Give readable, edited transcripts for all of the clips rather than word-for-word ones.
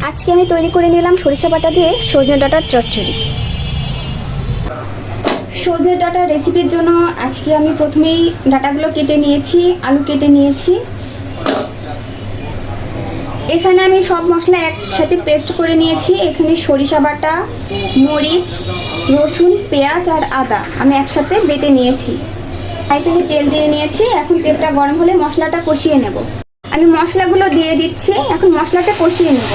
আজকে আমি তৈরি করে নিলাম সরিষা বাটা দিয়ে সজনে ডাঁটার চচ্চড়ি। সজনে ডাঁটার রেসিপির জন্য আজকে আমি প্রথমেই ডাঁটাগুলো কেটে নিয়েছি, আলু কেটে নিয়েছি। এখানে আমি সব মশলা একসাথে পেস্ট করে নিয়েছি। এখানে সরিষা বাটা, মরিচ, রসুন, পেঁয়াজ আর আদা আমি একসাথে বেটে নিয়েছি। ফ্রাই প্যানে তেল দিয়ে নিয়েছি। এখন তেলটা গরম হলে মশলাটা কষিয়ে নেব। আমি মশলাগুলো দিয়ে দিচ্ছি। এখন মশলাটা কষিয়ে নেব।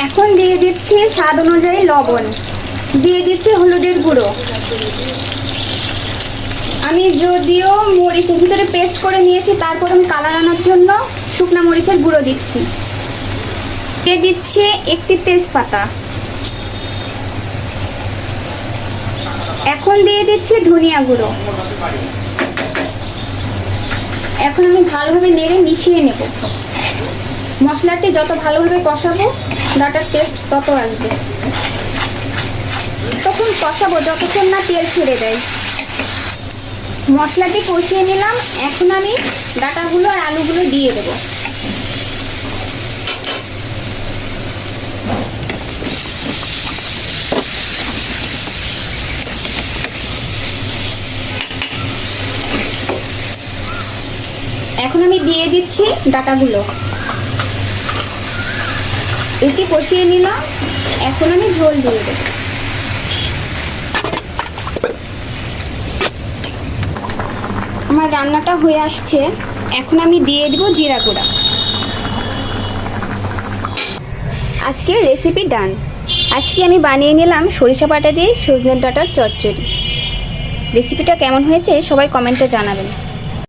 এখন দিয়ে দিচ্ছি স্বাদ অনুযায়ী লবণ, দিয়ে দিচ্ছি হলুদের গুঁড়ো। আমি যদিও মরিচের ভিতরে পেস্ট করে নিয়েছি, তারপর আমি কালার আনার জন্য শুকনা মরিচের গুঁড়ো দিচ্ছি। দিয়ে দিচ্ছি একটি তেজপাতা। এখন দিয়ে দিচ্ছি ধনিয়া গুঁড়ো। এখন আমি ভালোভাবে নেড়ে মিশিয়ে নেব। মশলাটি যত ভালোভাবে কষাবো ডাঁটার টেস্ট তত আসবে। তখন কষাবো যতক্ষণ না তেল ছেড়ে দেয়। মশলাটি কষিয়ে নিলাম। এখন আমি ডাঁটাগুলো আর আলুগুলো দিয়ে দেব। এখন আমি দিয়ে দিচ্ছি ডাঁটাগুলো। এটি কষিয়ে নিলাম। এখন আমি ঝোল দিয়ে দেব। আমার রান্নাটা হয়ে আসছে। এখন আমি দিয়ে দেব জিরা গুঁড়া। আজকে রেসিপি ডান। আজকে আমি বানিয়ে নিলাম সরিষা বাটা দিয়ে সজনে ডাঁটার চচ্চড়ি। রেসিপিটা কেমন হয়েছে সবাই কমেন্টে জানাবেন।